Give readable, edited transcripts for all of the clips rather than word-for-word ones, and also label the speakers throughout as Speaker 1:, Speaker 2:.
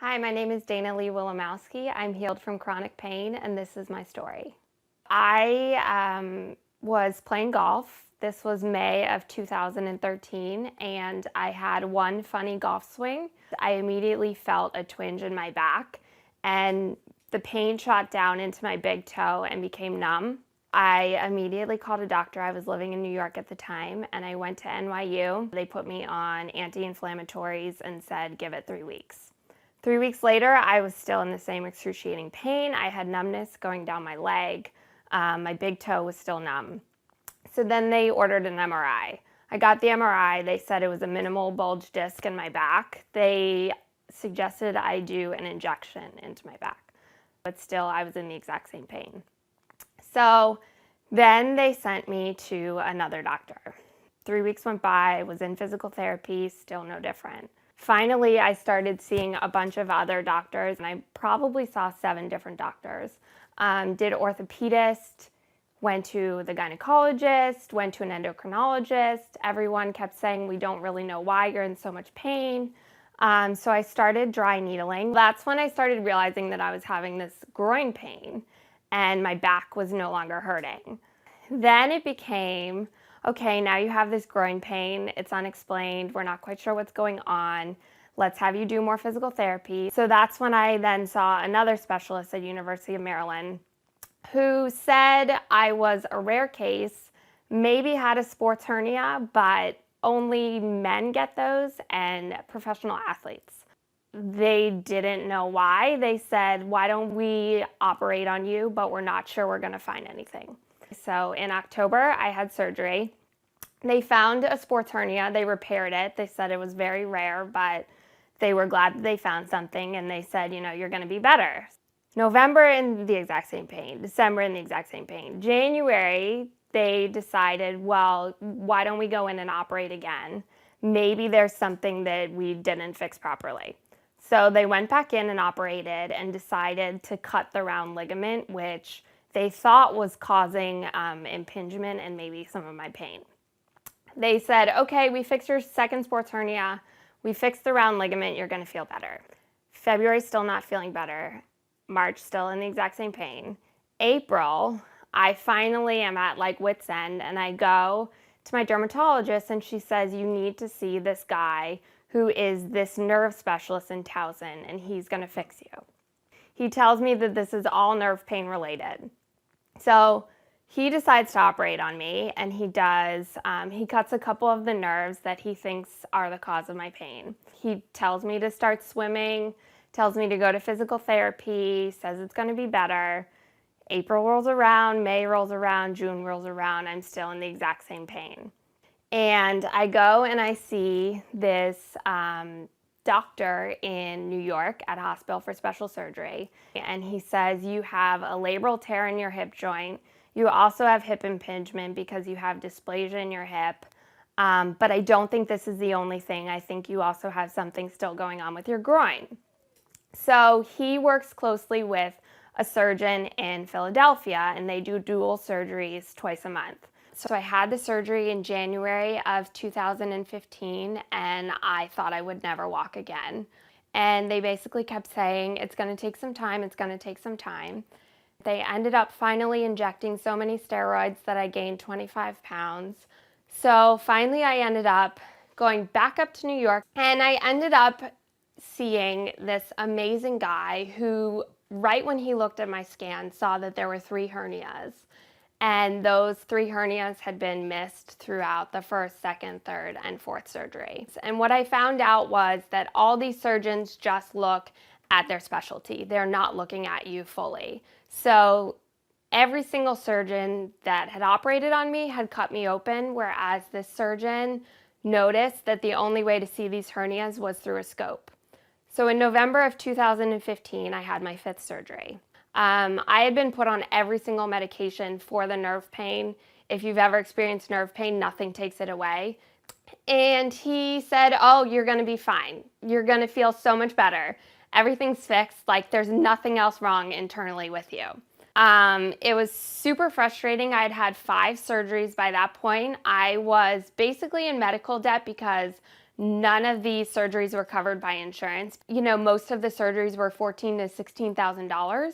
Speaker 1: Hi, my name is Lee Williamowsky. I'm healed from chronic pain, and this is my story. I was playing golf. This was May of 2013, and I had one funny golf swing. I immediately felt a twinge in my back, and the pain shot down into my big toe and became numb. I immediately called a doctor. I was living in New York at the time, and I went to NYU. They put me on anti-inflammatories and said, give it 3 weeks. 3 weeks later, I was still in the same excruciating pain. I had numbness going down my leg. My big toe was still numb. So then they ordered an MRI. I got the MRI. They said it was a minimal bulge disc in my back. They suggested I do an injection into my back. But still, I was in the exact same pain. So then they sent me to another doctor. 3 weeks went by, I was in physical therapy, still no different. Finally, I started seeing a bunch of other doctors, and I probably saw 7 different doctors. Did orthopedist, went to the gynecologist, went to an endocrinologist. Everyone kept saying, we don't really know why you're in so much pain. So I started dry needling. That's when I started realizing that I was having this groin pain, and my back was no longer hurting. Then it became, okay, now you have this groin pain, it's unexplained, we're not quite sure what's going on, let's have you do more physical therapy. So that's when I then saw another specialist at University of Maryland who said I was a rare case, maybe had a sports hernia, but only men get those and professional athletes. They didn't know why. They said, why don't we operate on you, but we're not sure we're gonna find anything. So in October, I had surgery. They found a sports hernia. They repaired it. They said it was very rare, but they were glad that they found something, and they said, you're going to be better. November, in the exact same pain. December, in the exact same pain. January, they decided, well, why don't we go in and operate again? Maybe there's something that we didn't fix properly. So they went back in and operated and decided to cut the round ligament, which they thought was causing impingement and maybe some of my pain. They said, okay, we fixed your second sports hernia. We fixed the round ligament. You're going to feel better. February, still not feeling better. March, still in the exact same pain. April, I finally am at wit's end, and I go to my dermatologist, and she says, you need to see this guy who is this nerve specialist in Towson, and he's going to fix you. He tells me that this is all nerve pain related. So he decides to operate on me, and he does. He cuts a couple of the nerves that he thinks are the cause of my pain. He tells me to start swimming, tells me to go to physical therapy, says it's going to be better. April rolls around, May rolls around, June rolls around, I'm still in the exact same pain. And I go and I see this doctor in New York at a hospital for special surgery, and he says, you have a labral tear in your hip joint. You also have hip impingement because you have dysplasia in your hip, but I don't think this is the only thing. I think you also have something still going on with your groin. So he works closely with a surgeon in Philadelphia, and they do dual surgeries twice a month. So I had the surgery in January of 2015, and I thought I would never walk again. And they basically kept saying, it's going to take some time, it's going to take some time. They ended up finally injecting so many steroids that I gained 25 pounds. So finally I ended up going back up to New York, and I ended up seeing this amazing guy who, right when he looked at my scan, saw that there were 3 hernias. And those 3 hernias had been missed throughout the first, second, third, and fourth surgery. And what I found out was that all these surgeons just look at their specialty. They're not looking at you fully. So every single surgeon that had operated on me had cut me open, whereas this surgeon noticed that the only way to see these hernias was through a scope. So in November of 2015, I had my 5th surgery. I had been put on every single medication for the nerve pain. If you've ever experienced nerve pain, nothing takes it away. And he said, oh, you're going to be fine. You're going to feel so much better. Everything's fixed. There's nothing else wrong internally with you. It was super frustrating. I had had 5 surgeries by that point. I was basically in medical debt because None of these surgeries were covered by insurance. You know, most of the surgeries were $14,000 to $16,000.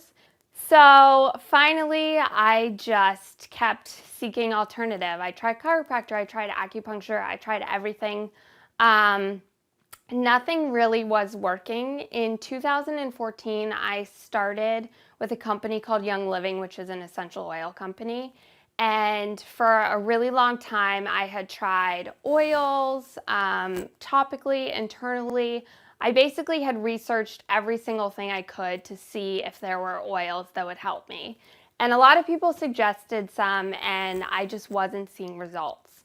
Speaker 1: So finally, I just kept seeking alternative. I tried chiropractor, I tried acupuncture, I tried everything. Nothing really was working. In 2014, I started with a company called Young Living, which is an essential oil company. And for a really long time, I had tried oils, topically, internally. I basically had researched every single thing I could to see if there were oils that would help me. And a lot of people suggested some, and I just wasn't seeing results.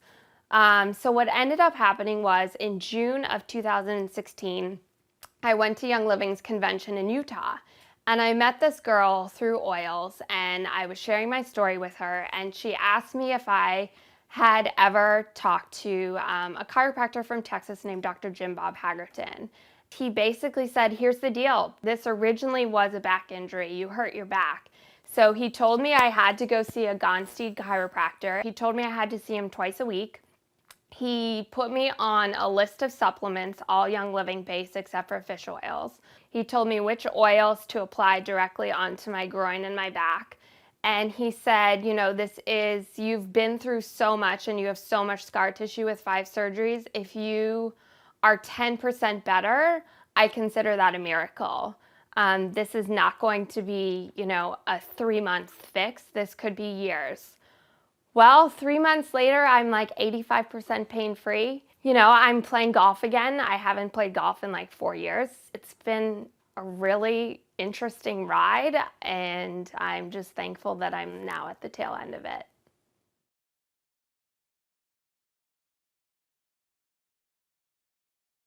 Speaker 1: So what ended up happening was in June of 2016, I went to Young Living's convention in Utah. And I met this girl through oils, and I was sharing my story with her, and she asked me if I had ever talked to a chiropractor from Texas named Dr. Jim Bob Hagerton. He basically said, here's the deal. This originally was a back injury. You hurt your back. So he told me I had to go see a Gonstead chiropractor. He told me I had to see him twice a week. He put me on a list of supplements, all Young Living based except for fish oils. He told me which oils to apply directly onto my groin and my back. And he said, you know, you've been through so much and you have so much scar tissue with 5 surgeries. If you are 10% better, I consider that a miracle. This is not going to be, you know, a 3-month fix. This could be years. Well, 3 months later, I'm like 85% pain-free. You know, I'm playing golf again. I haven't played golf in like 4 years. It's been a really interesting ride, and I'm just thankful that I'm now at the tail end of it.